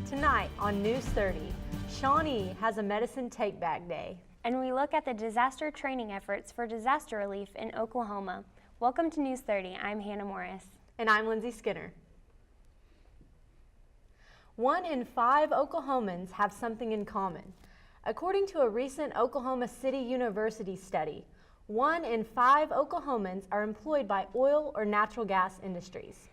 Tonight on News 30, Shawnee has a medicine take-back day. And we look at the disaster training efforts for disaster relief in Oklahoma. Welcome to News 30. I'm Hannah Morris. And I'm Lindsay Skinner. 1 in 5 Oklahomans have something in common. According to a recent Oklahoma City University study, 1 in 5 Oklahomans are employed by oil or natural gas industries.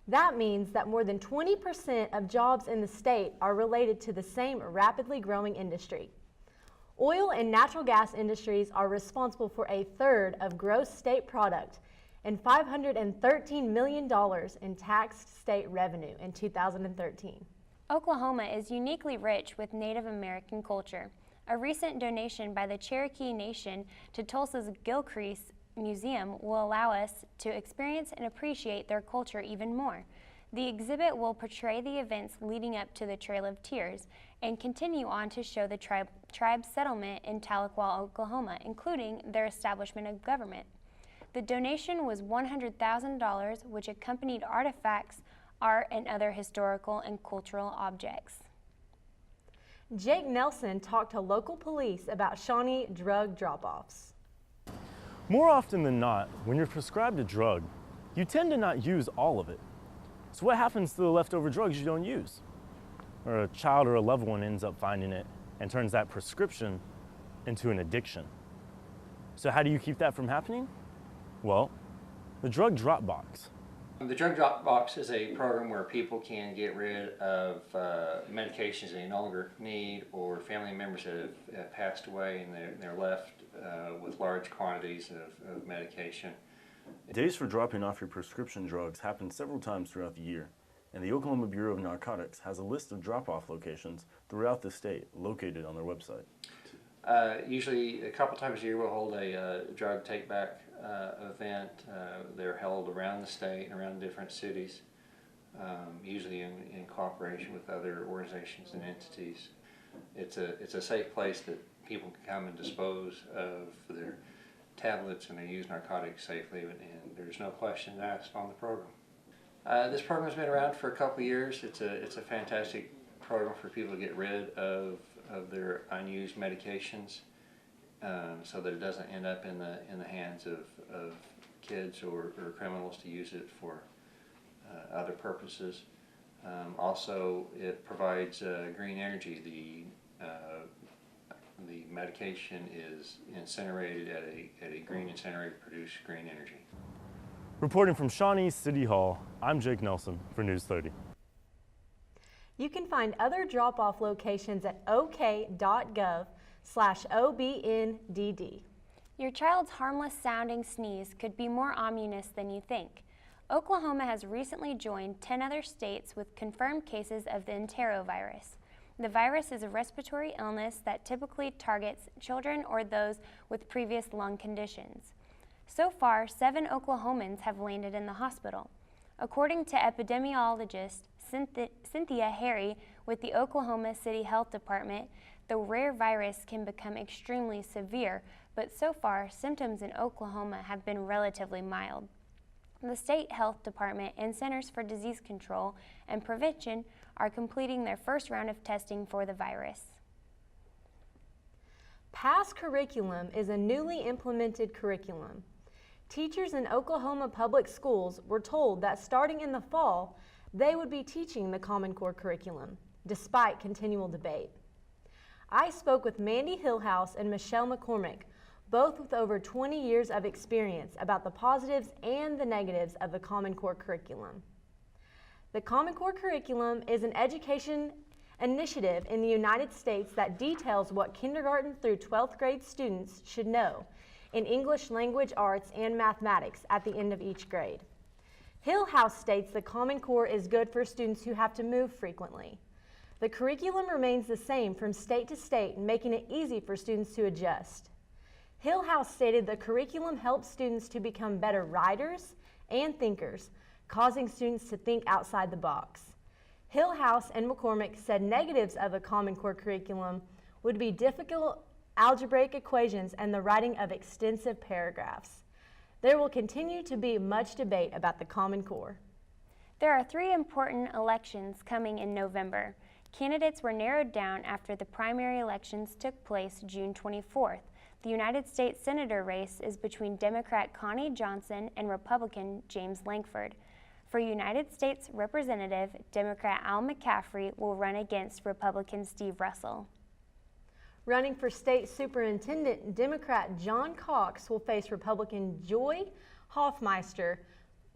That means that more than 20% of jobs in the state are related to the same rapidly growing industry. Oil and natural gas industries are responsible for a third of gross state product and $513 million in taxed state revenue in 2013. Oklahoma is uniquely rich with Native American culture. A recent donation by the Cherokee Nation to Tulsa's Gilcrease Museum will allow us to experience and appreciate their culture even more. The exhibit will portray the events leading up to the Trail of Tears and continue on to show the tribe settlement in Tahlequah, Oklahoma, including their establishment of government. The donation was $100,000, which accompanied artifacts, art, and other historical and cultural objects. Jake Nelson talked to local police about Shawnee drug drop-offs. More often than not, when you're prescribed a drug, you tend to not use all of it. So what happens to the leftover drugs you don't use? Or a child or a loved one ends up finding it and turns that prescription into an addiction. So how do you keep that from happening? Well, the drug drop box. The drug drop box is a program where people can get rid of medications they no longer need, or family members that have passed away and they're left with large quantities of medication. Days for dropping off your prescription drugs happen several times throughout the year, and the Oklahoma Bureau of Narcotics has a list of drop-off locations throughout the state located on their website. Usually a couple times a year we'll hold a drug take-back event. They're held around the state and around different cities, usually in cooperation with other organizations and entities. It's a safe place that people can come and dispose of their tablets and they use narcotics safely, and there's no questions asked on the program. This program's been around for a couple of years. It's a fantastic program for people to get rid of their unused medications, so that it doesn't end up in the hands of kids or criminals to use it for other purposes. Also, it provides green energy. The medication is incinerated at a green incinerator to produce green energy. Reporting from Shawnee City Hall, I'm Jake Nelson for News 30. You can find other drop-off locations at ok.gov/OBNDD. Your child's harmless sounding sneeze could be more ominous than you think. Oklahoma has recently joined 10 other states with confirmed cases of the enterovirus. The virus is a respiratory illness that typically targets children or those with previous lung conditions. So far, 7 Oklahomans have landed in the hospital. According to epidemiologist Cynthia Harry with the Oklahoma City Health Department, the rare virus can become extremely severe, but so far, symptoms in Oklahoma have been relatively mild. The State Health Department and Centers for Disease Control and Prevention are completing their first round of testing for the virus. PASS curriculum is a newly implemented curriculum. Teachers in Oklahoma public schools were told that starting in the fall, they would be teaching the Common Core curriculum, despite continual debate. I spoke with Mandy Hillhouse and Michelle McCormick, both with over 20 years of experience, about the positives and the negatives of the Common Core curriculum. The Common Core curriculum is an education initiative in the United States that details what kindergarten through 12th grade students should know in English language arts and mathematics at the end of each grade. Hillhouse states the Common Core is good for students who have to move frequently. The curriculum remains the same from state to state, making it easy for students to adjust. Hillhouse stated the curriculum helps students to become better writers and thinkers, causing students to think outside the box. Hillhouse and McCormick said negatives of the Common Core curriculum would be difficult algebraic equations and the writing of extensive paragraphs. There will continue to be much debate about the Common Core. There are 3 important elections coming in November. Candidates were narrowed down after the primary elections took place June 24th. The United States Senator race is between Democrat Connie Johnson and Republican James Lankford. For United States Representative, Democrat Al McCaffrey will run against Republican Steve Russell. Running for state superintendent, Democrat John Cox will face Republican Joy Hoffmeister.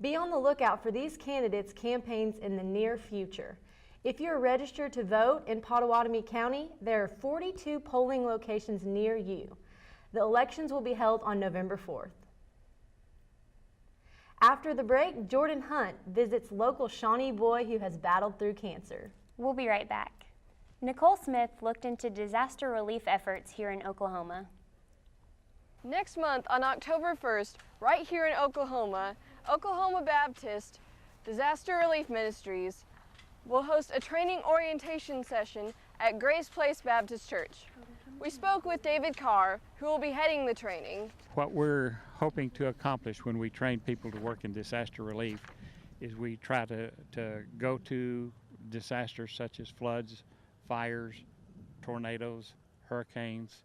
Be on the lookout for these candidates' campaigns in the near future. If you're registered to vote in Pottawatomie County, there are 42 polling locations near you. The elections will be held on November 4th. After the break, Jordan Hunt visits local Shawnee boy who has battled through cancer. We'll be right back. Nicole Smith looked into disaster relief efforts here in Oklahoma. Next month on October 1st, right here in Oklahoma, Oklahoma Baptist Disaster Relief Ministries will host a training orientation session at Grace Place Baptist Church. We spoke with David Carr, who will be heading the training. What we're hoping to accomplish when we train people to work in disaster relief is we try to go to disasters such as floods, fires, tornadoes, hurricanes,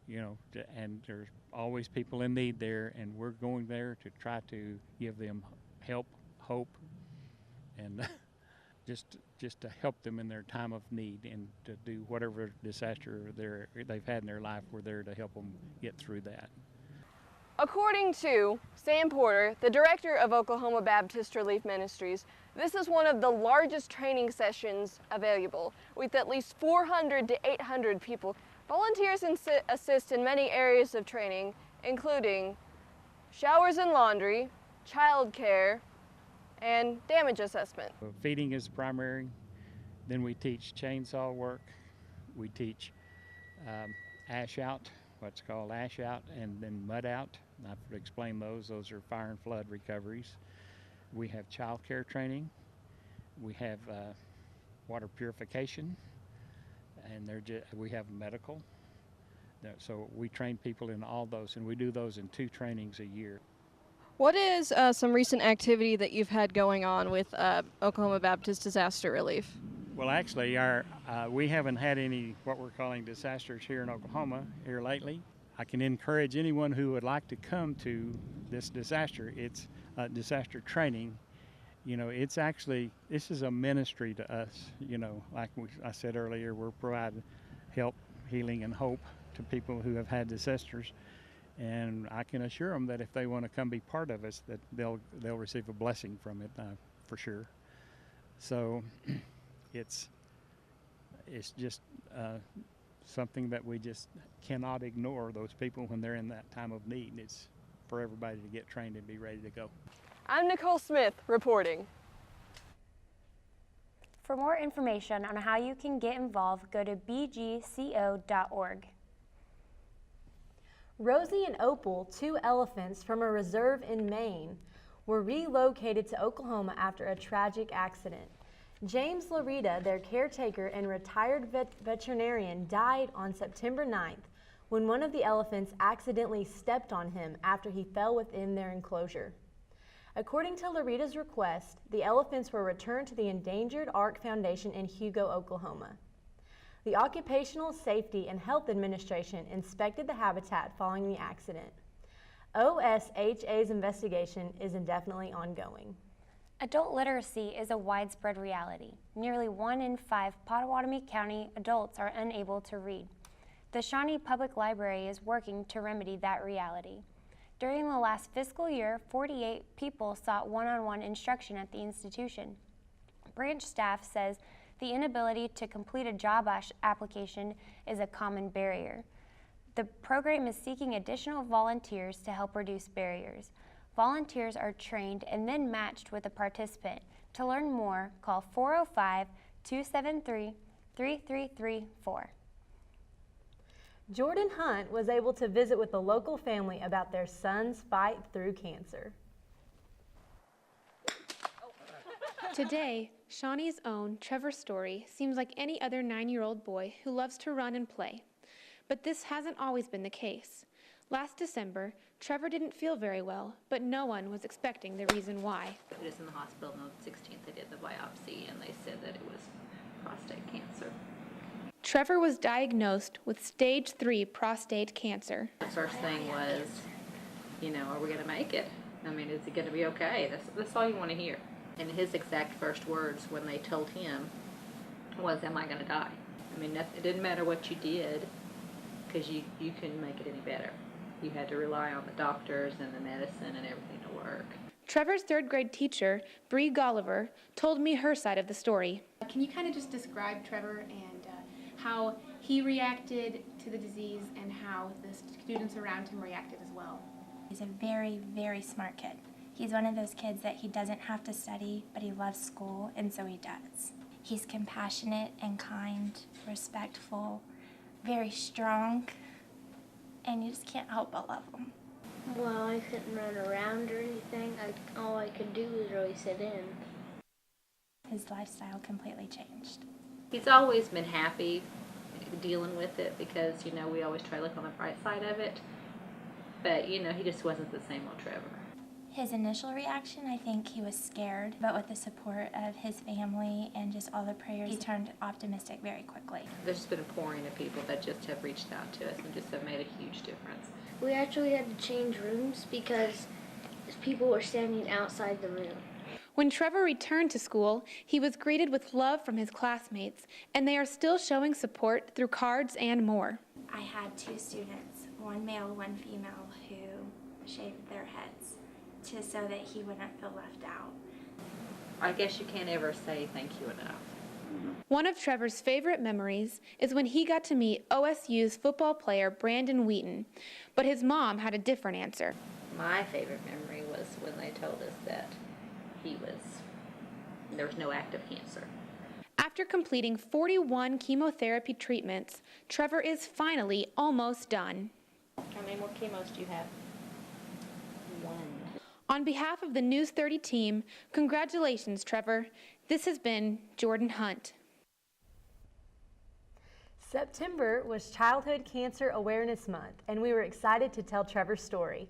and there's always people in need there, and we're going there to try to give them help, hope, and just to help them in their time of need, and to do whatever disaster they've had in their life, we're there to help them get through that. According to Sam Porter, the director of Oklahoma Baptist Relief Ministries, this is one of the largest training sessions available, with at least 400 to 800 people. Volunteers assist in many areas of training, including showers and laundry, child care, and damage assessment. Feeding is primary. Then we teach chainsaw work. We teach ash out, what's called ash out, and then mud out. I've explained those. Those are fire and flood recoveries. We have child care training. We have water purification, and we have medical. So we train people in all those, and we do those in 2 trainings a year. What is some recent activity that you've had going on with Oklahoma Baptist Disaster Relief? Well, actually, we haven't had any what we're calling disasters here in Oklahoma here lately. I can encourage anyone who would like to come to this disaster. It's disaster training. It's actually, this is a ministry to us. Like I said earlier, we're providing help, healing, and hope to people who have had disasters. And I can assure them that if they want to come be part of us, that they'll receive a blessing from it, for sure. So it's just something that we just cannot ignore, those people when they're in that time of need. It's for everybody to get trained and be ready to go. I'm Nicole Smith reporting. For more information on how you can get involved, go to bgco.org. Rosie and Opal, 2 elephants from a reserve in Maine, were relocated to Oklahoma after a tragic accident. James Larita, their caretaker and retired veterinarian, died on September 9th when one of the elephants accidentally stepped on him after he fell within their enclosure. According to Larita's request, the elephants were returned to the Endangered Ark Foundation in Hugo, Oklahoma. The Occupational Safety and Health Administration inspected the habitat following the accident. OSHA's investigation is indefinitely ongoing. Adult literacy is a widespread reality. Nearly 1 in 5 Pottawatomie County adults are unable to read. The Shawnee Public Library is working to remedy that reality. During the last fiscal year, 48 people sought one-on-one instruction at the institution. Branch staff says the inability to complete a job application is a common barrier. The program is seeking additional volunteers to help reduce barriers. Volunteers are trained and then matched with a participant. To learn more, call 405-273-3334. Jordan Hunt was able to visit with a local family about their son's fight through cancer. Today, Shawnee's own Trevor Story seems like any other 9-year-old boy who loves to run and play. But this hasn't always been the case. Last December, Trevor didn't feel very well, but no one was expecting the reason why. He was in the hospital on the 16th. They did the biopsy, and they said that it was prostate cancer. Trevor was diagnosed with stage 3 prostate cancer. The first thing was, are we going to make it? I mean, is it going to be okay? That's all you want to hear. And his exact first words when they told him was, am I going to die? I mean, it didn't matter what you did, because you couldn't make it any better. You had to rely on the doctors and the medicine and everything to work. Trevor's 3rd grade teacher, Bree Golliver, told me her side of the story. Can you kind of just describe Trevor and how he reacted to the disease and how the students around him reacted as well? He's a very, very smart kid. He's one of those kids that he doesn't have to study, but he loves school, and so he does. He's compassionate and kind, respectful, very strong, and you just can't help but love him. Well, I couldn't run around or anything. All I could do was really sit in. His lifestyle completely changed. He's always been happy dealing with it because, we always try to look on the bright side of it. But, he just wasn't the same old Trevor. His initial reaction, I think he was scared, but with the support of his family and just all the prayers, he turned optimistic very quickly. There's just been a pouring of people that just have reached out to us and just have made a huge difference. We actually had to change rooms because people were standing outside the room. When Trevor returned to school, he was greeted with love from his classmates, and they are still showing support through cards and more. I had 2 students, one male, one female, who shaved their heads so that he wouldn't feel left out. I guess you can't ever say thank you enough. One of Trevor's favorite memories is when he got to meet OSU's football player Brandon Wheaton, but his mom had a different answer. My favorite memory was when they told us that there was no active cancer. After completing 41 chemotherapy treatments, Trevor is finally almost done. How many more chemos do you have? 1. On behalf of the News 30 team, congratulations, Trevor. This has been Jordan Hunt. September was Childhood Cancer Awareness Month, and we were excited to tell Trevor's story.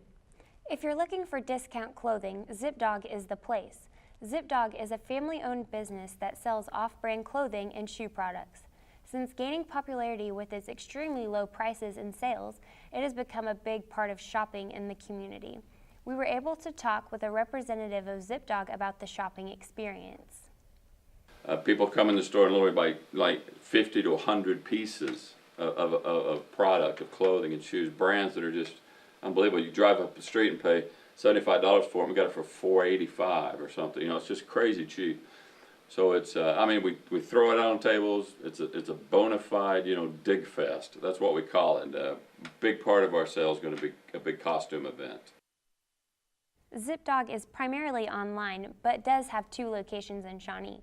If you're looking for discount clothing, ZipDog is the place. ZipDog is a family-owned business that sells off-brand clothing and shoe products. Since gaining popularity with its extremely low prices and sales, it has become a big part of shopping in the community. We were able to talk with a representative of ZipDog about the shopping experience. People come in the store and literally buy like 50 to 100 pieces of product, of clothing and shoes, brands that are just unbelievable. You drive up the street and pay $75 for them. We got it for $4.85 or something. It's just crazy cheap. So it's, we throw it out on tables. It's a bona fide, dig fest. That's what we call it. A big part of our sale is going to be a big costume event. ZipDog is primarily online, but does have 2 locations in Shawnee.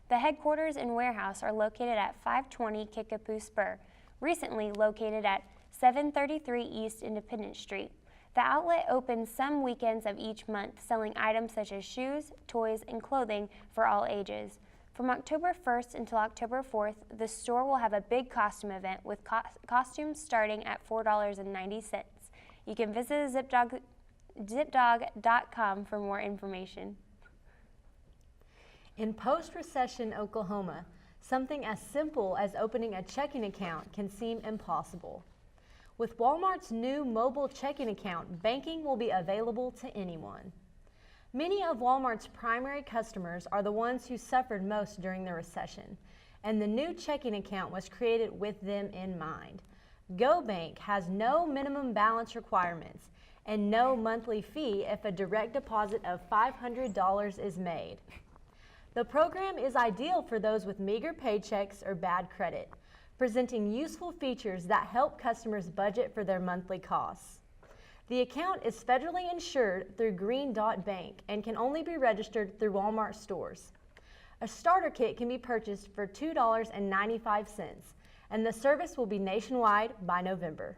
The headquarters and warehouse are located at 520 Kickapoo Spur, recently located at 733 East Independence Street. The outlet opens some weekends of each month, selling items such as shoes, toys, and clothing for all ages. From October 1st until October 4th, the store will have a big costume event with costumes starting at $4.90. You can visit zipdog.com for more information. In post-recession Oklahoma, something as simple as opening a checking account can seem impossible. With Walmart's new mobile checking account, banking will be available to anyone. Many of Walmart's primary customers are the ones who suffered most during the recession, and the new checking account was created with them in mind. GoBank has no minimum balance requirements and no monthly fee if a direct deposit of $500 is made. The program is ideal for those with meager paychecks or bad credit, presenting useful features that help customers budget for their monthly costs. The account is federally insured through Green Dot Bank and can only be registered through Walmart stores. A starter kit can be purchased for $2.95, and the service will be nationwide by November.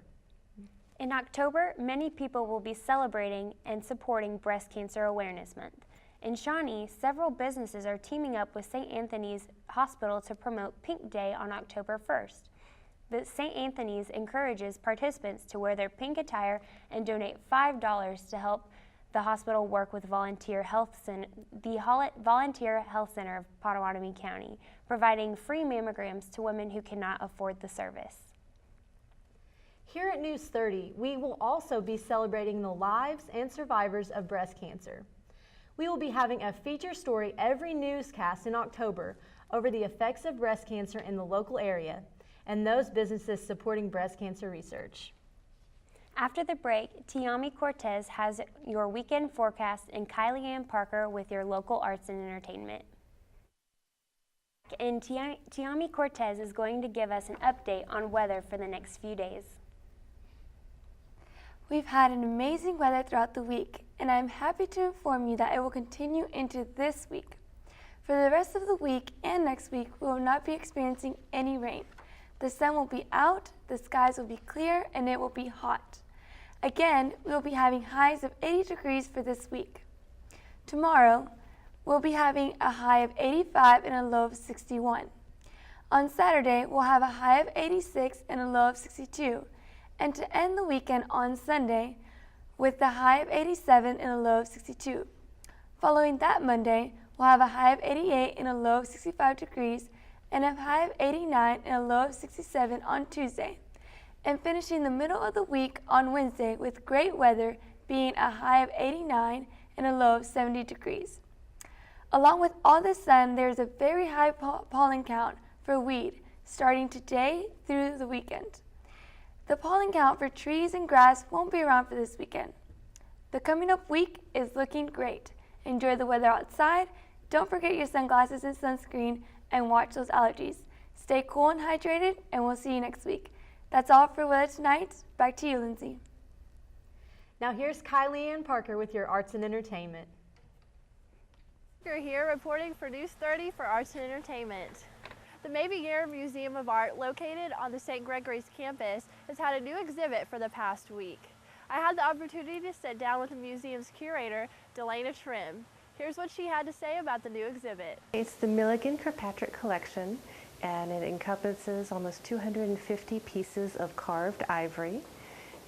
In October, many people will be celebrating and supporting Breast Cancer Awareness Month. In Shawnee, several businesses are teaming up with St. Anthony's Hospital to promote Pink Day on October 1st. The St. Anthony's encourages participants to wear their pink attire and donate $5 to help the hospital work with the Volunteer Health Center of Potawatomi County, providing free mammograms to women who cannot afford the service. Here at News 30, we will also be celebrating the lives and survivors of breast cancer. We will be having a feature story every newscast in October over the effects of breast cancer in the local area and those businesses supporting breast cancer research. After the break, Tiami Cortez has your weekend forecast and Kylie Ann Parker with your local arts and entertainment. And Tiami Cortez is going to give us an update on weather for the next few days. We've had an amazing weather throughout the week, and I'm happy to inform you that it will continue into this week. For the rest of the week and next week, we will not be experiencing any rain. The sun will be out, the skies will be clear, and it will be hot. Again, we will be having highs of 80 degrees for this week. Tomorrow, we'll be having a high of 85 and a low of 61. On Saturday, we'll have a high of 86 and a low of 62. And to end the weekend on Sunday with a high of 87 and a low of 62. Following that Monday, we'll have a high of 88 and a low of 65 degrees and a high of 89 and a low of 67 on Tuesday. And finishing the middle of the week on Wednesday with great weather being a high of 89 and a low of 70 degrees. Along with all the sun, there's a very high pollen count for weed starting today through the weekend. The pollen count for trees and grass won't be around for this weekend. The coming up week is looking great. Enjoy the weather outside, don't forget your sunglasses and sunscreen, and watch those allergies. Stay cool and hydrated, and we'll see you next week. That's all for weather tonight. Back to you, Lindsay. Now here's Kylie Ann Parker with your arts and entertainment. We're here reporting for News 30 for Arts and Entertainment. The Maybe Year Museum of Art, located on the St. Gregory's campus, has had a new exhibit for the past week. I had the opportunity to sit down with the museum's curator, Delana Shrim. Here's what she had to say about the new exhibit. It's the Milligan Kirkpatrick collection, and it encompasses almost 250 pieces of carved ivory.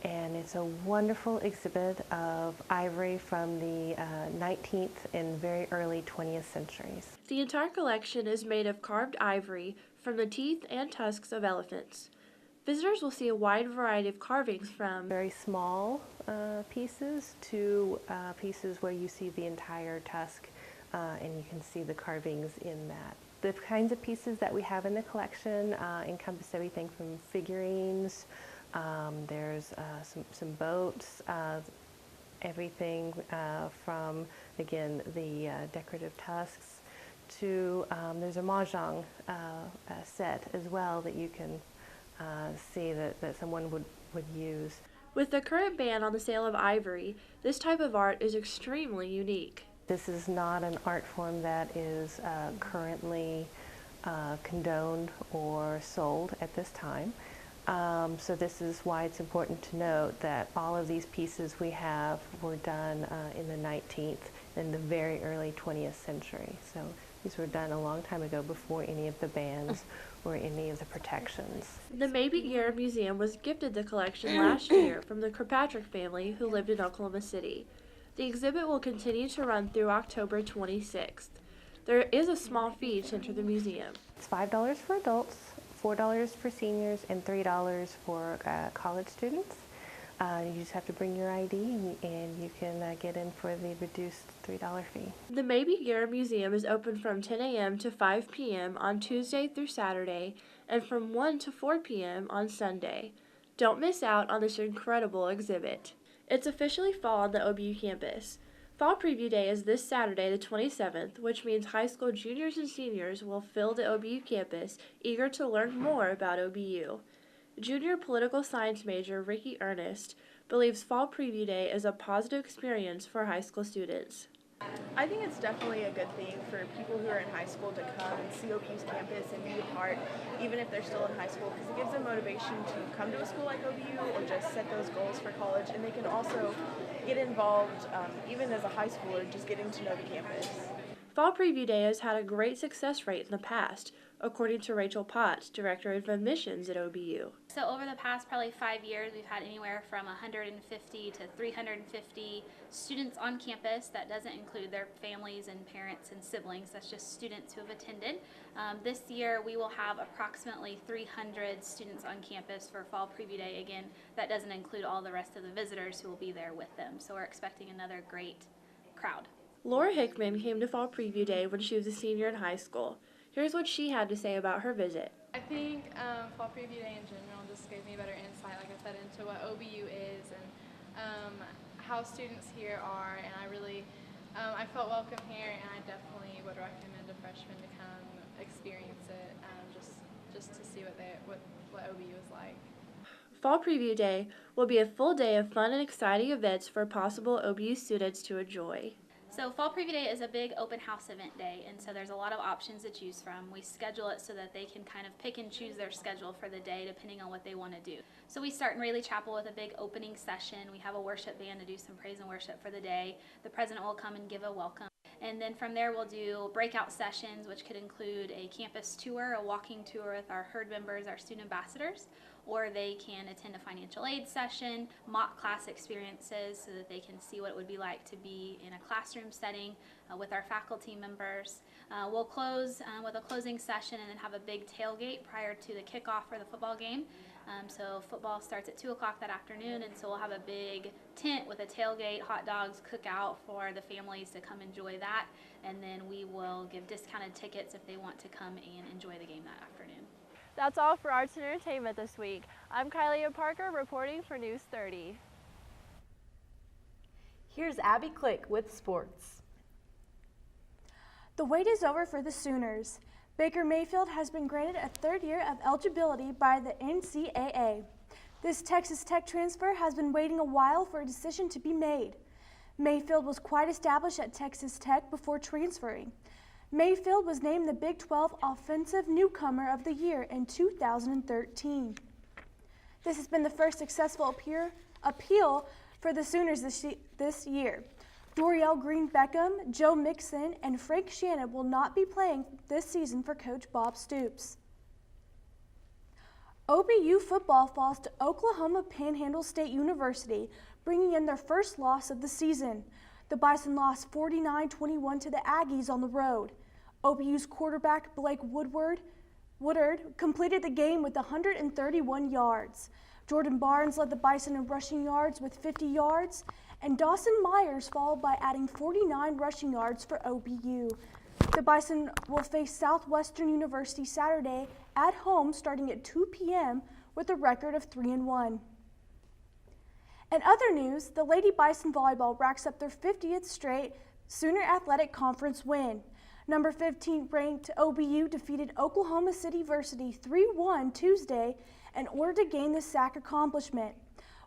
And it's a wonderful exhibit of ivory from the 19th and very early 20th centuries. The entire collection is made of carved ivory from the teeth and tusks of elephants. Visitors will see a wide variety of carvings from very small pieces to pieces where you see the entire tusk and you can see the carvings in that. The kinds of pieces that we have in the collection encompass everything from figurines, there's some boats, everything from, again, the decorative tusks to, there's a mahjong set as well that you can see that someone would use. With the current ban on the sale of ivory, this type of art is extremely unique. This is not an art form that is currently condoned or sold at this time. So this is why it's important to note that all of these pieces we have were done in the 19th and the very early 20th century. So these were done a long time ago before any of the bans or any of the protections. The Maybe Year Museum was gifted the collection last year from the Kirkpatrick family who lived in Oklahoma City. The exhibit will continue to run through October 26th. There is a small fee to enter the museum. It's $5 for adults, $4 for seniors, and $3 for college students. You just have to bring your ID and you can get in for the reduced $3 fee. The Maybe Year Museum is open from 10 a.m. to 5 p.m. on Tuesday through Saturday and from 1 to 4 p.m. on Sunday. Don't miss out on this incredible exhibit. It's officially fall on the OBU campus. Fall Preview Day is this Saturday, the 27th, which means high school juniors and seniors will fill the OBU campus, eager to learn more about OBU. Junior political science major Ricky Ernest believes Fall Preview Day is a positive experience for high school students. I think it's definitely a good thing for people who are in high school to come and see OBU's campus and be a part, even if they're still in high school, because it gives them motivation to come to a school like OBU or just set those goals for college, and they can also get involved, even as a high schooler, just getting to know the campus. Fall Preview Day has had a great success rate in the past. according to Rachel Potts, Director of Admissions at OBU. So over the past probably 5 years, we've had anywhere from 150 to 350 students on campus. That doesn't include their families and parents and siblings. That's just students who have attended. This year, we will have approximately 300 students on campus for Fall Preview Day. Again, that doesn't include all the rest of the visitors who will be there with them. So we're expecting another great crowd. Laura Hickman came to Fall Preview Day when she was a senior in high school. Here's what she had to say about her visit. I think Fall Preview Day in general just gave me a better insight, like I said, into what OBU is and how students here are, and I felt welcome here, and I definitely would recommend a freshman to come experience it, just to see what OBU is like. Fall Preview Day will be a full day of fun and exciting events for possible OBU students to enjoy. So Fall Preview Day is a big open house event day, and so there's a lot of options to choose from. We schedule it so that they can kind of pick and choose their schedule for the day depending on what they want to do. So we start in Rayleigh Chapel with a big opening session. We have a worship band to do some praise and worship for the day. The president will come and give a welcome. And then from there we'll do breakout sessions, which could include a campus tour, a walking tour with our herd members, our student ambassadors, or they can attend a financial aid session, mock class experiences so that they can see what it would be like to be in a classroom setting with our faculty members. We'll close with a closing session and then have a big tailgate prior to the kickoff for the football game. So football starts at 2 o'clock that afternoon, and so we'll have a big tent with a tailgate, hot dogs, cookout for the families to come enjoy that, and then we will give discounted tickets if they want to come and enjoy the game that afternoon. That's all for Arts and Entertainment this week. I'm Kylie Parker reporting for News 30. Here's Abby Click with sports. The wait is over for the Sooners. Baker Mayfield has been granted a third year of eligibility by the NCAA. This Texas Tech transfer has been waiting a while for a decision to be made. Mayfield was quite established at Texas Tech before transferring. Mayfield was named the Big 12 Offensive Newcomer of the Year in 2013. This has been the first successful appeal for the Sooners this year. Doriel Green-Beckham, Joe Mixon, and Frank Shannon will not be playing this season for Coach Bob Stoops. OBU football falls to Oklahoma Panhandle State University, bringing in their first loss of the season. The Bison lost 49-21 to the Aggies on the road. OBU's quarterback Blake Woodard completed the game with 131 yards. Jordan Barnes led the Bison in rushing yards with 50 yards, and Dawson Myers followed by adding 49 rushing yards for OBU. The Bison will face Southwestern University Saturday at home starting at 2 p.m. with a record of 3-1. In other news, the Lady Bison Volleyball racks up their 50th straight Sooner Athletic Conference win. Number 15 ranked OBU defeated Oklahoma City University 3-1 Tuesday in order to gain the SAC accomplishment.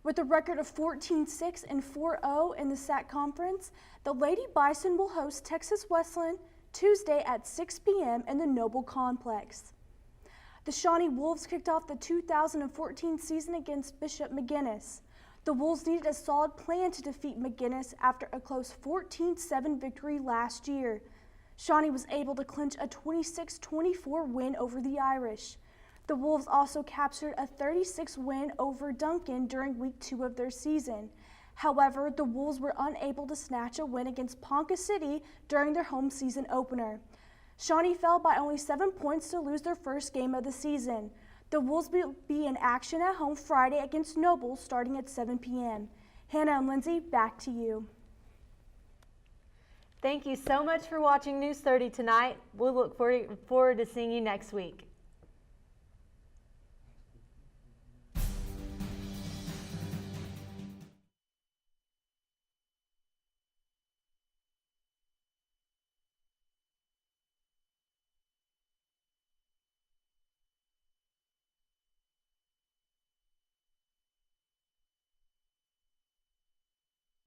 With a record of 14-6 and 4-0 in the SAC Conference, the Lady Bison will host Texas Wesleyan Tuesday at 6 p.m. in the Noble Complex. The Shawnee Wolves kicked off the 2014 season against Bishop McGuinness. The Wolves needed a solid plan to defeat McGuinness after a close 14-7 victory last year. Shawnee was able to clinch a 26-24 win over the Irish. The Wolves also captured a 36 win over Duncan during week 2 of their season. However, the Wolves were unable to snatch a win against Ponca City during their home season opener. Shawnee fell by only 7 points to lose their first game of the season. The Wolves will be in action at home Friday against Noble starting at 7 p.m. Hannah and Lindsay, back to you. Thank you so much for watching News 30 tonight. We'll look forward to seeing you next week.